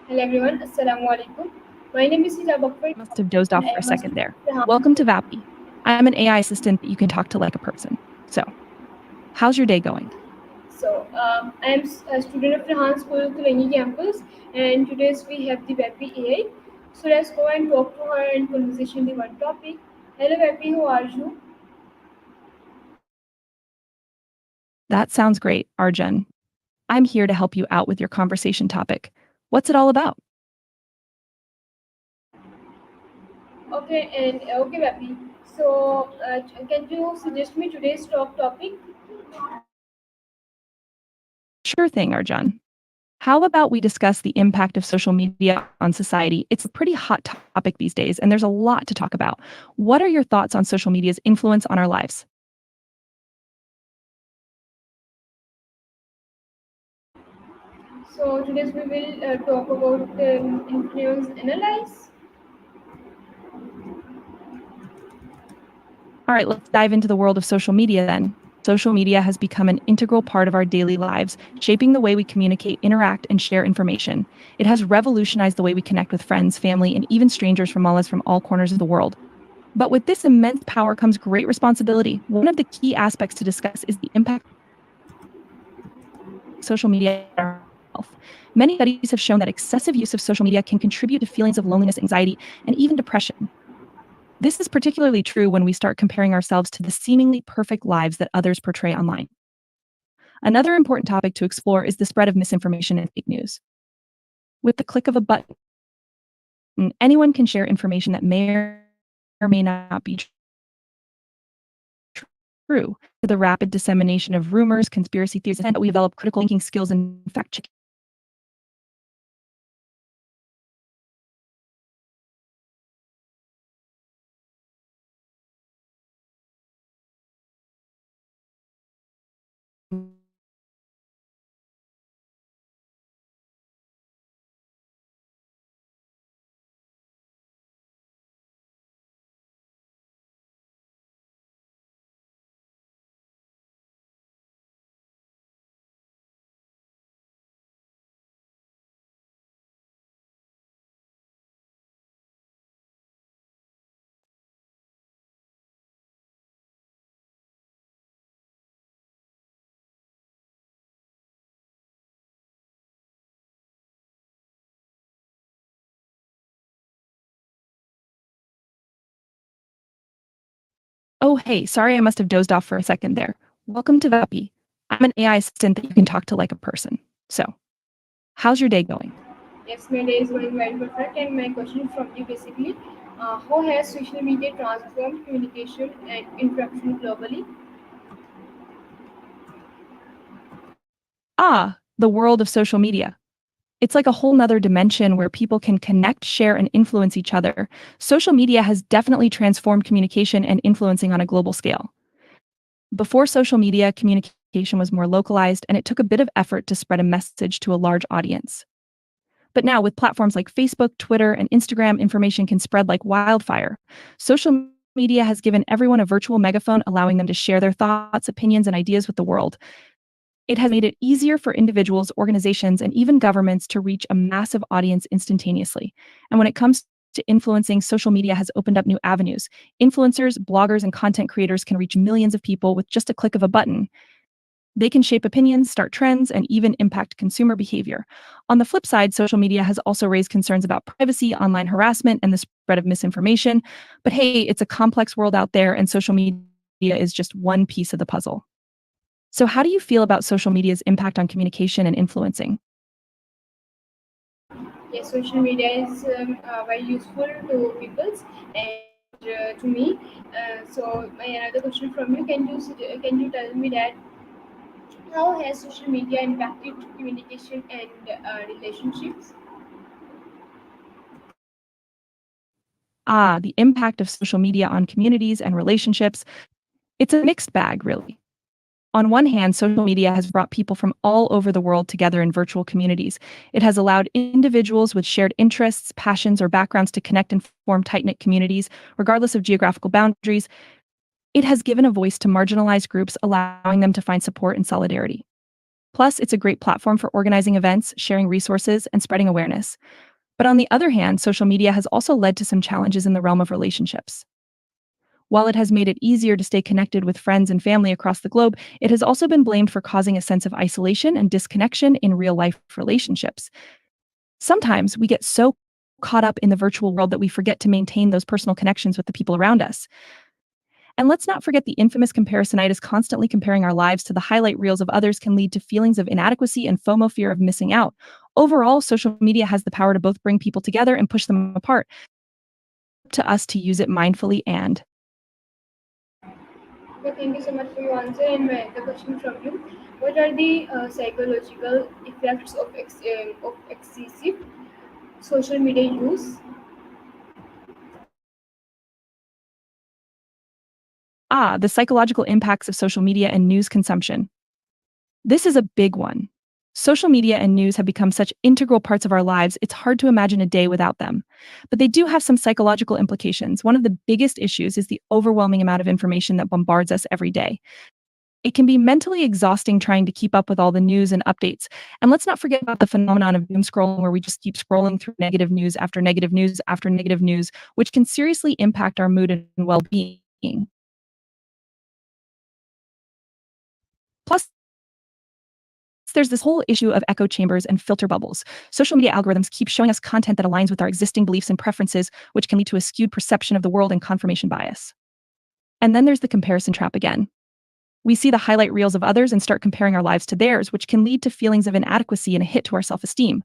Hello everyone, Assalamu alaikum. My name is Hijab Akbar Must have dozed and off I for a am a second student there. of the Welcome to Vapi. I'm an AI assistant that you can talk to like a person. So, how's your day going? I am a student of the Han School Kulangi campus and today we have the Vapi.ai. So let's go and talk to her and conversation the one topic. Hello Vapi, how are you? That sounds great, Arjun. I'm here to help you out with your conversation topic. What's it all about? Okay Vapi. Can you suggest me today's talk topic? Sure thing, Arjun. How about we discuss the impact of social media on society? It's a pretty hot topic these days, and there's a lot to talk about. What are your thoughts on social media's influence on our lives? So today we will talk about influence analyze. All right, let's dive into the world of social media then. Social media has become an integral part of our daily lives, shaping the way we communicate, interact, and share information. It has revolutionized the way we connect with friends, family, and even strangers from all corners of the world. But with this immense power comes great responsibility. One of the key aspects to discuss is the impact of social media on our health. Many studies have shown that excessive use of social media can contribute to feelings of loneliness, anxiety, and even depression. This is particularly true when we start comparing ourselves to the seemingly perfect lives that others portray online. Another important topic to explore is the spread of misinformation and fake news. With the click of a button, anyone can share information that may or may not be true. The rapid dissemination of rumors, conspiracy theories, and that we develop critical thinking skills and fact checking. Oh, hey, sorry, I must have dozed off for a second there. Welcome to Vapi. I'm an AI assistant that you can talk to like a person. So, how's your day going? Yes, my day is going very perfect, and my question from you basically, how has social media transformed communication and interaction globally? The world of social media. It's like a whole nother dimension where people can connect, share, and influence each other. Social media has definitely transformed communication and influencing on a global scale. Before social media, communication was more localized and it took a bit of effort to spread a message to a large audience. But now, with platforms like Facebook, Twitter, and Instagram, information can spread like wildfire. Social media has given everyone a virtual megaphone, allowing them to share their thoughts, opinions, and ideas with the world. It has made it easier for individuals, organizations, and even governments to reach a massive audience instantaneously. And when it comes to influencing, social media has opened up new avenues. Influencers, bloggers, and content creators can reach millions of people with just a click of a button. They can shape opinions, start trends, and even impact consumer behavior. On the flip side, social media has also raised concerns about privacy, online harassment, and the spread of misinformation. But hey, it's a complex world out there, and social media is just one piece of the puzzle. So, how do you feel about social media's impact on communication and influencing? Yes, social media is very useful to people and to me. My another question from you: can you tell me that how has social media impacted communication and relationships? The impact of social media on communities and relationships. It's a mixed bag, really. On one hand, social media has brought people from all over the world together in virtual communities. It has allowed individuals with shared interests, passions, or backgrounds to connect and form tight knit communities, regardless of geographical boundaries. It has given a voice to marginalized groups, allowing them to find support and solidarity. Plus, it's a great platform for organizing events, sharing resources, and spreading awareness. But on the other hand, social media has also led to some challenges in the realm of relationships. While it has made it easier to stay connected with friends and family across the globe, it has also been blamed for causing a sense of isolation and disconnection in real life relationships. Sometimes we get so caught up in the virtual world that we forget to maintain those personal connections with the people around us. And let's not forget the infamous comparisonitis. Constantly comparing our lives to the highlight reels of others can lead to feelings of inadequacy and FOMO, fear of missing out. Overall, social media has the power to both bring people together and push them apart. To us to use it mindfully and Okay, thank you so much for your answer. And the question from you: what are the psychological effects of excessive social media use? the psychological impacts of social media and news consumption. This is a big one. Social media and news have become such integral parts of our lives, it's hard to imagine a day without them. But they do have some psychological implications. One of the biggest issues is the overwhelming amount of information that bombards us every day. It can be mentally exhausting trying to keep up with all the news and updates. And let's not forget about the phenomenon of doom scrolling, where we just keep scrolling through negative news after negative news after negative news, which can seriously impact our mood and well being. Plus, there's this whole issue of echo chambers and filter bubbles. Social media algorithms keep showing us content that aligns with our existing beliefs and preferences, which can lead to a skewed perception of the world and confirmation bias. And then there's the comparison trap again. We see the highlight reels of others and start comparing our lives to theirs, which can lead to feelings of inadequacy and a hit to our self esteem.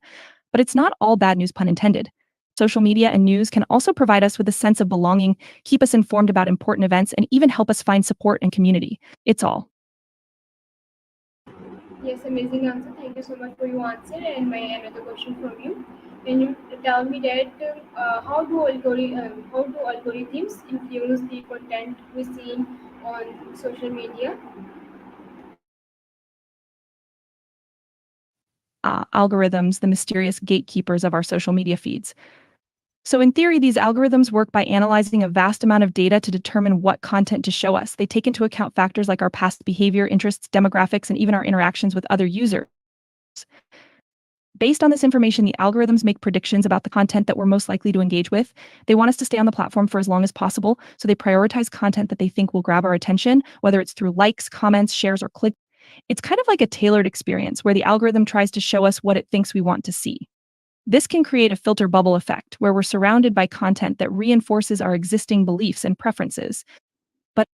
But it's not all bad news, pun intended. Social media and news can also provide us with a sense of belonging, keep us informed about important events, and even help us find support and community. It's all. Yes, amazing answer. Thank you so much for your answer. And my another question from you: can you tell me that how do algorithms influence the content we see on social media? Algorithms, the mysterious gatekeepers of our social media feeds. So, in theory, these algorithms work by analyzing a vast amount of data to determine what content to show us. They take into account factors like our past behavior, interests, demographics, and even our interactions with other users. Based on this information, the algorithms make predictions about the content that we're most likely to engage with. They want us to stay on the platform for as long as possible, so they prioritize content that they think will grab our attention, whether it's through likes, comments, shares, or clicks. It's kind of like a tailored experience where the algorithm tries to show us what it thinks we want to see. This can create a filter bubble effect where we're surrounded by content that reinforces our existing beliefs and preferences. But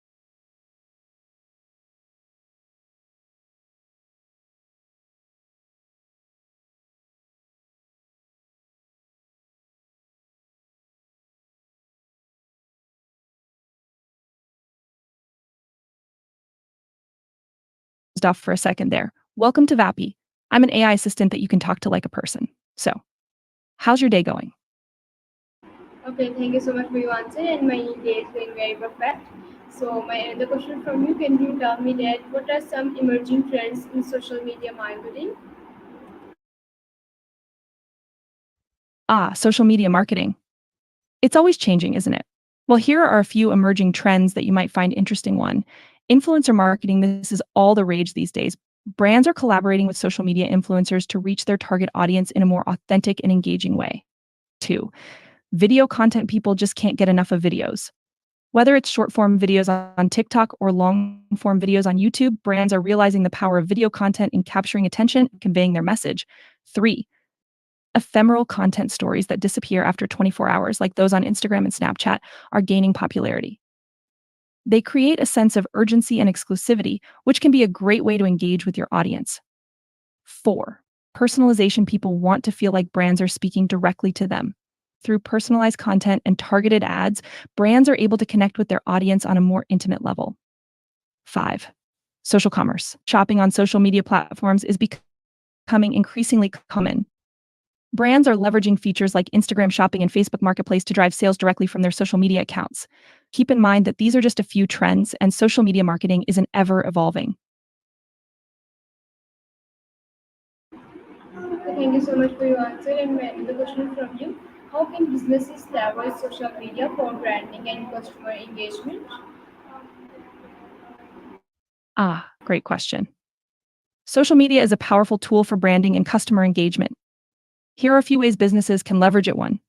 off for a second there. Welcome to Vapi. I'm an AI assistant that you can talk to like a person. So, how's your day going? Okay, thank you so much for your answer. And my day is going very perfect. So my another question from you: can you tell me that what are some emerging trends in social media marketing? Social media marketing. It's always changing, isn't it? Well, here are a few emerging trends that you might find interesting. One, influencer marketing. This is all the rage these days. Brands are collaborating with social media influencers to reach their target audience in a more authentic and engaging way. Two, video content. People just can't get enough of videos. Whether it's short form videos on TikTok or long form videos on YouTube, brands are realizing the power of video content in capturing attention and conveying their message. Three, ephemeral content stories that disappear after 24 hours, like those on Instagram and Snapchat, are gaining popularity. They create a sense of urgency and exclusivity, which can be a great way to engage with your audience. Four, personalization. People want to feel like brands are speaking directly to them. Through personalized content and targeted ads, brands are able to connect with their audience on a more intimate level. Five, social commerce. Shopping on social media platforms is becoming increasingly common. Brands are leveraging features like Instagram shopping and Facebook Marketplace to drive sales directly from their social media accounts. Keep in mind that these are just a few trends, and social media marketing is an ever evolving. Okay, thank you so much for your answer. And my another question from you: how can businesses leverage social media for branding and customer engagement? Great question. Social media is a powerful tool for branding and customer engagement. Here are a few ways businesses can leverage it. One,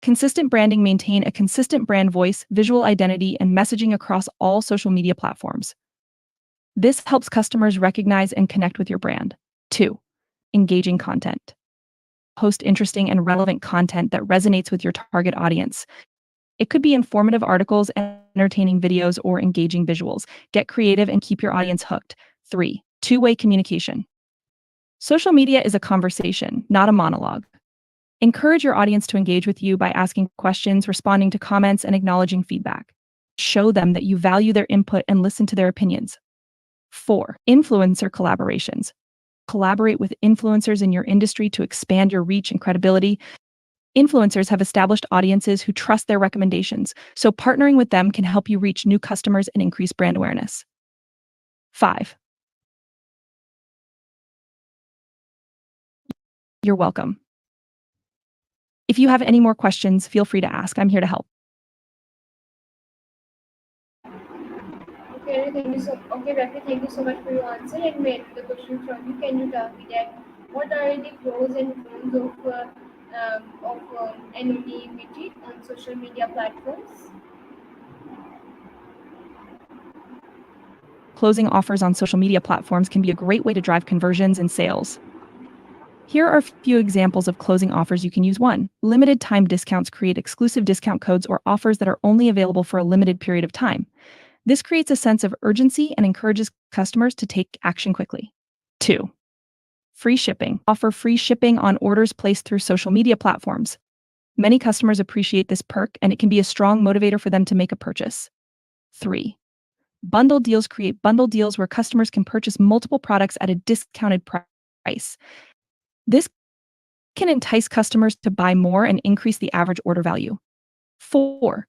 consistent branding. Maintain a consistent brand voice, visual identity, and messaging across all social media platforms. This helps customers recognize and connect with your brand. Two, engaging content. Post interesting and relevant content that resonates with your target audience. It could be informative articles, entertaining videos, or engaging visuals. Get creative and keep your audience hooked. Three, two-way communication. Social media is a conversation, not a monologue. Encourage your audience to engage with you by asking questions, responding to comments, and acknowledging feedback. Show them that you value their input and listen to their opinions. Four, influencer collaborations. Collaborate with influencers in your industry to expand your reach and credibility. Influencers have established audiences who trust their recommendations, so partnering with them can help you reach new customers and increase brand awareness. Five, you're welcome. If you have any more questions, feel free to ask. I'm here to help. Okay, Rafi, thank you so much for your answer. And may the question from you, can you tell me that what are the pros and cons of anonymity on social media platforms? Closing offers on social media platforms can be a great way to drive conversions and sales. Here are a few examples of closing offers you can use. One, limited time discounts. Create exclusive discount codes or offers that are only available for a limited period of time. This creates a sense of urgency and encourages customers to take action quickly. Two, free shipping. Offer free shipping on orders placed through social media platforms. Many customers appreciate this perk, and it can be a strong motivator for them to make a purchase. Three, bundle deals. Create bundle deals where customers can purchase multiple products at a discounted price. This can entice customers to buy more and increase the average order value. Four,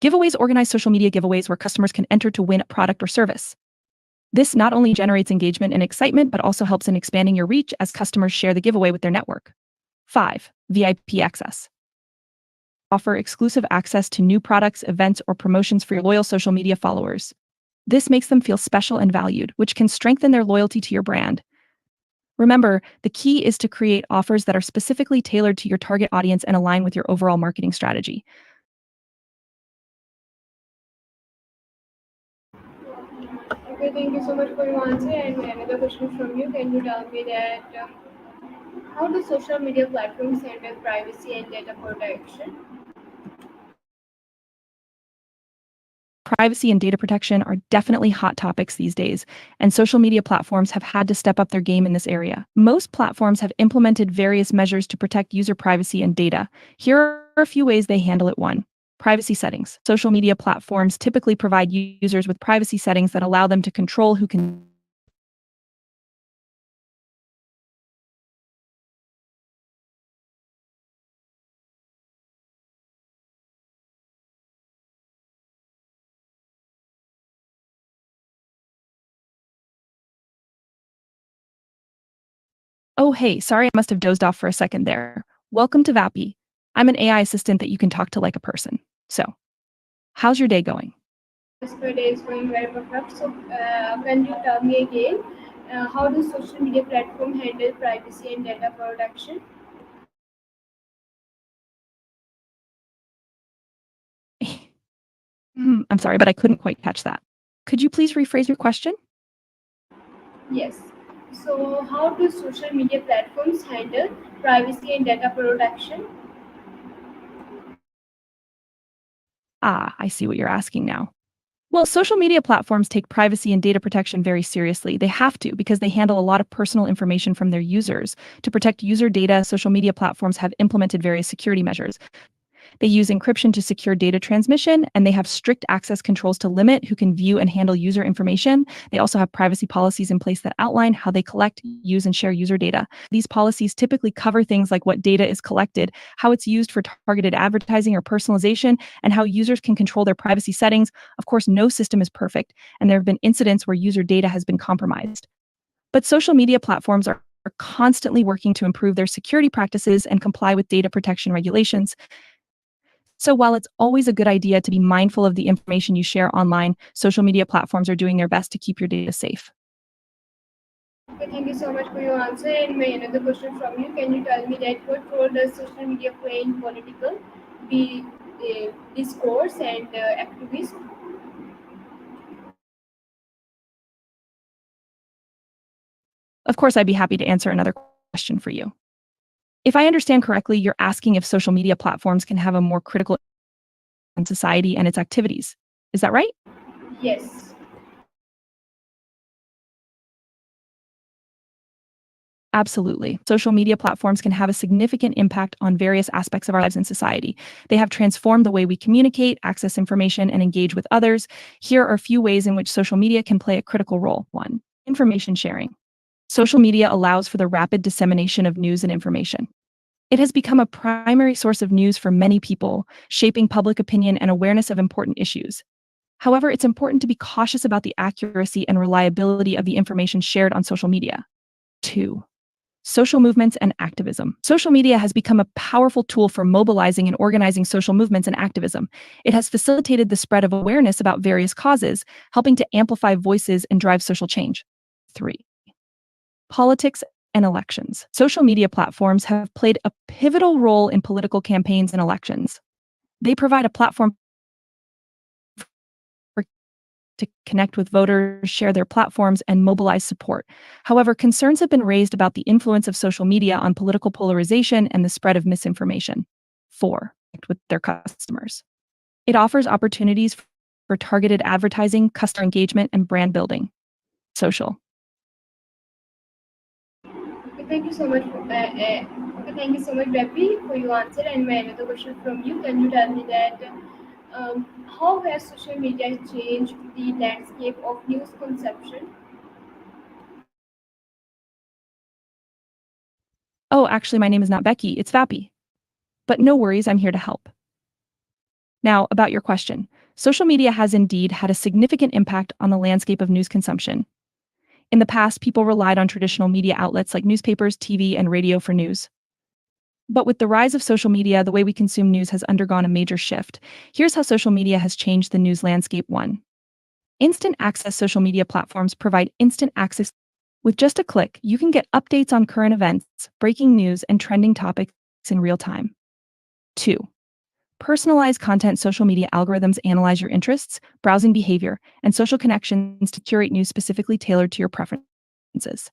giveaways. Organize social media giveaways where customers can enter to win a product or service. This not only generates engagement and excitement, but also helps in expanding your reach as customers share the giveaway with their network. Five, VIP access. Offer exclusive access to new products, events, or promotions for your loyal social media followers. This makes them feel special and valued, which can strengthen their loyalty to your brand. Remember, the key is to create offers that are specifically tailored to your target audience and align with your overall marketing strategy. Okay, thank you so much for your answer. And another question from you, can you tell me that how do social media platforms handle privacy and data protection? Privacy and data protection are definitely hot topics these days, and social media platforms have had to step up their game in this area. Most platforms have implemented various measures to protect user privacy and data. Here are a few ways they handle it. One, privacy settings. Social media platforms typically provide users with privacy settings that allow them to control who can. Oh, hey, sorry, I must have dozed off for a second there. Welcome to Vapi. I'm an AI assistant that you can talk to like a person. So, how's your day going? Yes, my day is going very perfect. So, can you tell me again how do social media platform handle privacy and data protection? I'm sorry, but I couldn't quite catch that. Could you please rephrase your question? Yes. So, how do social media platforms handle privacy and data protection? Ah, I see what you're asking now. Well, social media platforms take privacy and data protection very seriously. They have to because they handle a lot of personal information from their users. To protect user data, social media platforms have implemented various security measures. They use encryption to secure data transmission, and they have strict access controls to limit who can view and handle user information. They also have privacy policies in place that outline how they collect, use, and share user data. These policies typically cover things like what data is collected, how it's used for targeted advertising or personalization, and how users can control their privacy settings. Of course, no system is perfect, and there have been incidents where user data has been compromised. But social media platforms are constantly working to improve their security practices and comply with data protection regulations. So while it's always a good idea to be mindful of the information you share online, social media platforms are doing their best to keep your data safe. Okay, thank you so much for your answer. And my another question from you: can you tell me that what role does social media play in political the discourse and activism? Of course, I'd be happy to answer another question for you. If I understand correctly, you're asking if social media platforms can have a more critical on society and its activities. Is that right? Yes. Absolutely. Social media platforms can have a significant impact on various aspects of our lives in society. They have transformed the way we communicate, access information, and engage with others. Here are a few ways in which social media can play a critical role. One, information sharing. Social media allows for the rapid dissemination of news and information. It has become a primary source of news for many people, shaping public opinion and awareness of important issues. However, it's important to be cautious about the accuracy and reliability of the information shared on social media. Two, social movements and activism. Social media has become a powerful tool for mobilizing and organizing social movements and activism. It has facilitated the spread of awareness about various causes, helping to amplify voices and drive social change. Three, politics and elections. Social media platforms have played a pivotal role in political campaigns and elections. They provide a platform for to connect with voters, share their platforms, and mobilize support. However, concerns have been raised about the influence of social media on political polarization and the spread of misinformation. Four, connect with their customers. It offers opportunities for targeted advertising, customer engagement, and brand building. Social. Okay, thank you so much. Okay, thank you so much, Vapi, for your answer. And my another question from you: can you tell me that how has social media changed the landscape of news consumption? Oh, actually, my name is not Becky, it's Vapi. But no worries, I'm here to help. Now, about your question. Social media has indeed had a significant impact on the landscape of news consumption. In the past, people relied on traditional media outlets like newspapers, TV, and radio for news. But with the rise of social media, the way we consume news has undergone a major shift. Here's how social media has changed the news landscape. One, instant access. Social media platforms provide instant access. With just a click, you can get updates on current events, breaking news, and trending topics in real time. Two, personalized content. Social media algorithms analyze your interests, browsing behavior, and social connections to curate news specifically tailored to your preferences.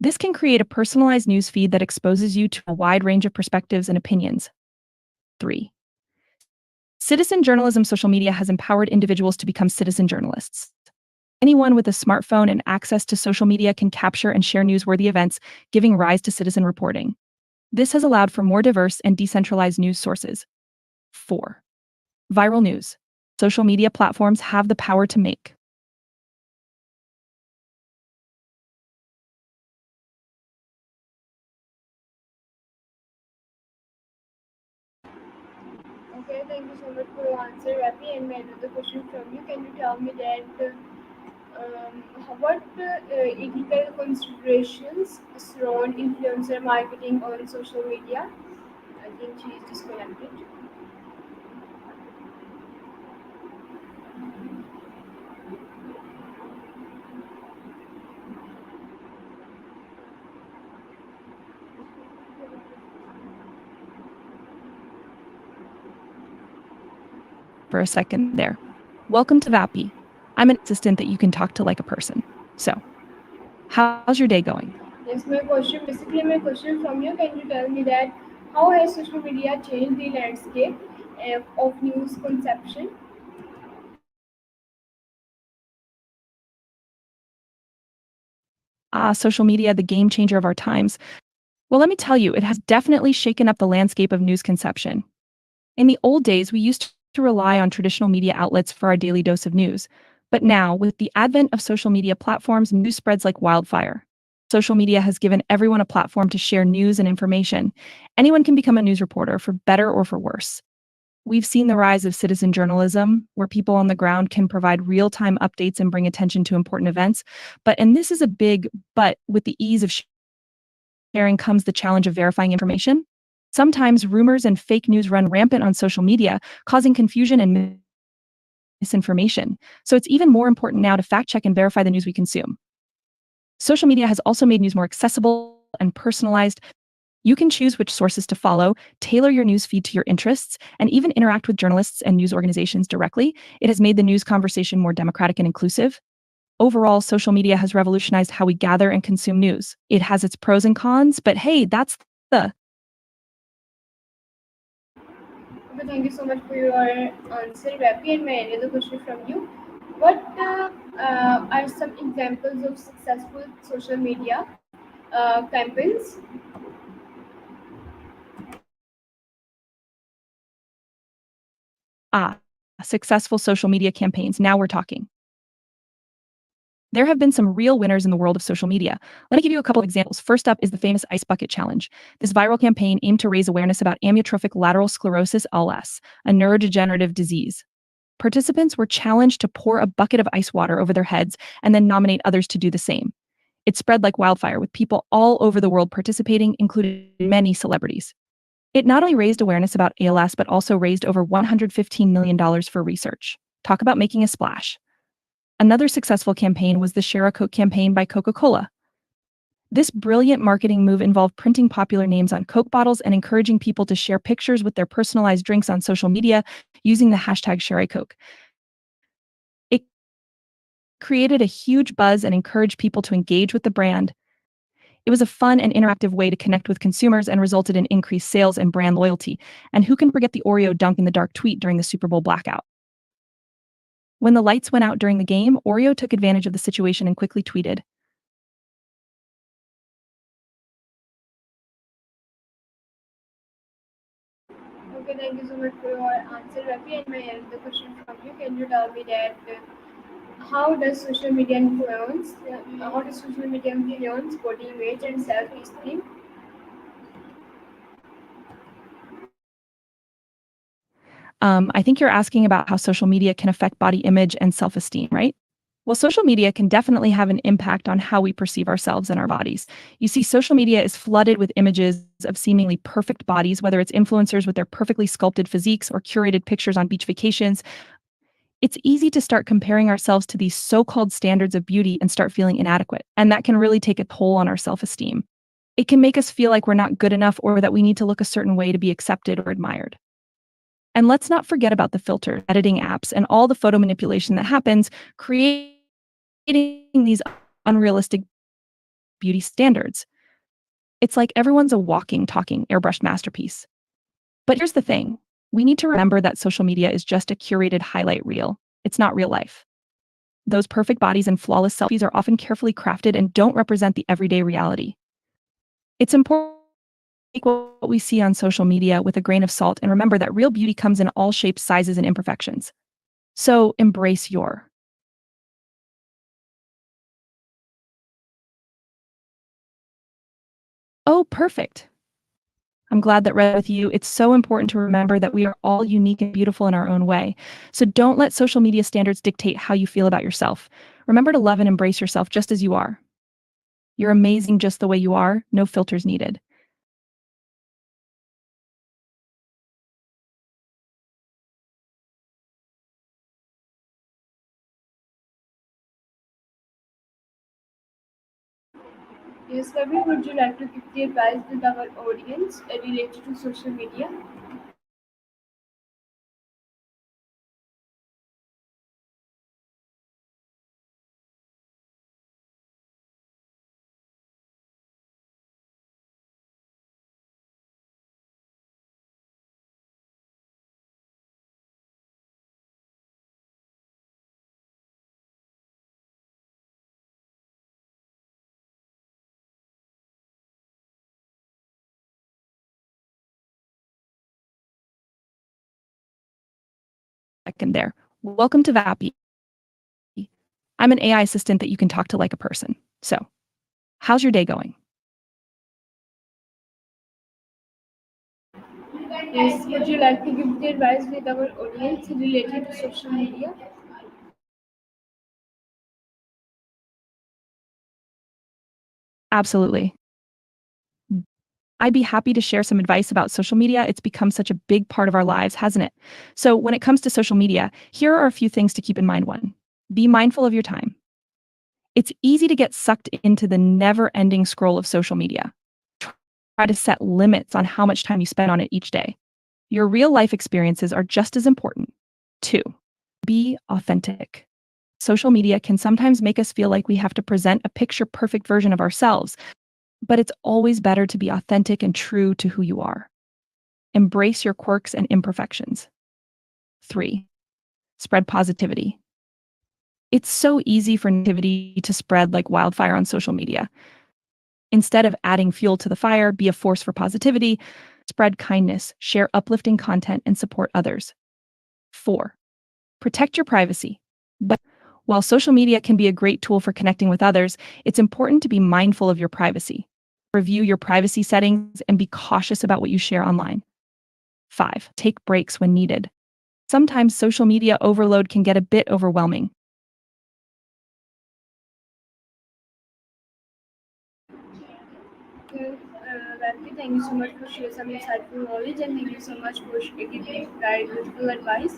This can create a personalized news feed that exposes you to a wide range of perspectives and opinions. Three, citizen journalism. Social media has empowered individuals to become citizen journalists. Anyone with a smartphone and access to social media can capture and share newsworthy events, giving rise to citizen reporting. This has allowed for more diverse and decentralized news sources. Four, viral news. Social media platforms have the power to make Okay, thank you so much for your answer, Vapi. And my another question from you: can you tell me that what ethical considerations surround influencer marketing on social media? I think she is disconnected. for a second there. Welcome to Vapi. I'm an assistant that you can talk to like a person. So, how's your day going? Yes, my question from you: can you tell me that how has social media changed the landscape of news consumption? Social media, the game changer of our times. Well, let me tell you, it has definitely shaken up the landscape of news consumption. In the old days, we used to rely on traditional media outlets for our daily dose of news. But now, with the advent of social media platforms, news spreads like wildfire. Social media has given everyone a platform to share news and information. Anyone can become a news reporter, for better or for worse. We've seen the rise of citizen journalism, where people on the ground can provide real time updates and bring attention to important events. And this is a big but, with the ease of sharing comes the challenge of verifying information. Sometimes rumors and fake news run rampant on social media, causing confusion and misinformation. So it's even more important now to fact check and verify the news we consume. Social media has also made news more accessible and personalized. You can choose which sources to follow, tailor your news feed to your interests, and even interact with journalists and news organizations directly. It has made the news conversation more democratic and inclusive. Overall, social media has revolutionized how we gather and consume news. It has its pros and cons, but hey, that's the Okay, thank you so much for your answer, Vapi. And my another question from you: what are some examples of successful social media campaigns? ah, successful social media campaigns. Now we're talking. There have been some real winners in the world of social media. Let me give you a couple examples. First up is the famous Ice Bucket Challenge. This viral campaign aimed to raise awareness about amyotrophic lateral sclerosis (ALS), a neurodegenerative disease. Participants were challenged to pour a bucket of ice water over their heads and then nominate others to do the same. It spread like wildfire, with people all over the world participating, including many celebrities. It not only raised awareness about ALS, but also raised over $115 million for research. Talk about making a splash. Another successful campaign was the Share a Coke campaign by Coca Cola. This brilliant marketing move involved printing popular names on Coke bottles and encouraging people to share pictures with their personalized drinks on social media using the hashtag ShareACoke. It created a huge buzz and encouraged people to engage with the brand. It was a fun and interactive way to connect with consumers and resulted in increased sales and brand loyalty. And who can forget the Oreo dunk in the dark tweet during the Super Bowl blackout? When the lights went out during the game, Oreo took advantage of the situation and quickly tweeted, Okay, thank you so much for your answer, Ravi. And my another question from you: can you tell me that how does social media influence body image and self-esteem? I think you're asking about how social media can affect body image and self esteem, right? Well, social media can definitely have an impact on how we perceive ourselves and our bodies. You see, social media is flooded with images of seemingly perfect bodies, whether it's influencers with their perfectly sculpted physiques or curated pictures on beach vacations. It's easy to start comparing ourselves to these so called standards of beauty and start feeling inadequate. And that can really take a toll on our self esteem. It can make us feel like we're not good enough or that we need to look a certain way to be accepted or admired. And let's not forget about the filter, editing apps, and all the photo manipulation that happens, creating these unrealistic beauty standards. It's like everyone's a walking, talking, airbrushed masterpiece. But here's the thing, we need to remember that social media is just a curated highlight reel. It's not real life. Those perfect bodies and flawless selfies are often carefully crafted and don't represent the everyday reality. It's important to take what we see on social media with a grain of salt and remember that real beauty comes in all shapes, sizes, and imperfections. So embrace your. Oh, perfect. I'm glad that read with you. It's so important to remember that we are all unique and beautiful in our own way. So don't let social media standards dictate how you feel about yourself. Remember to love and embrace yourself just as you are. You're amazing just the way you are, no filters needed. Yes, Ravi, would you like to give the advice with our audience related to social media? Second there. Welcome to Vapi. I'm an AI assistant that you can talk to like a person. So, how's your day going? Yes, would you like to give the advice with our audience related to social media? Absolutely. I'd be happy to share some advice about social media. It's become such a big part of our lives, hasn't it? So, when it comes to social media, here are a few things to keep in mind. One, be mindful of your time. It's easy to get sucked into the never ending scroll of social media. Try to set limits on how much time you spend on it each day. Your real life experiences are just as important. 2. Be authentic. Social media can sometimes make us feel like we have to present a picture perfect version of ourselves, but it's always better to be authentic and true to who you are. Embrace your quirks and imperfections. 3. Spread positivity. It's so easy for negativity to spread like wildfire on social media. Instead of adding fuel to the fire, be a force for positivity, spread kindness, share uplifting content, and support others. 4. Protect your privacy. But while social media can be a great tool for connecting with others, it's important to be mindful of your privacy. Review your privacy settings and be cautious about what you share online. 5. Take breaks when needed. Sometimes social media overload can get a bit overwhelming. Okay, Vapi, thank you so much for sharing some insightful knowledge and thank you so much for giving very beautiful advice.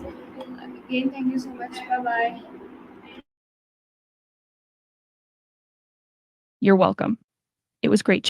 Again, thank you so much. Bye bye. You're welcome. It was great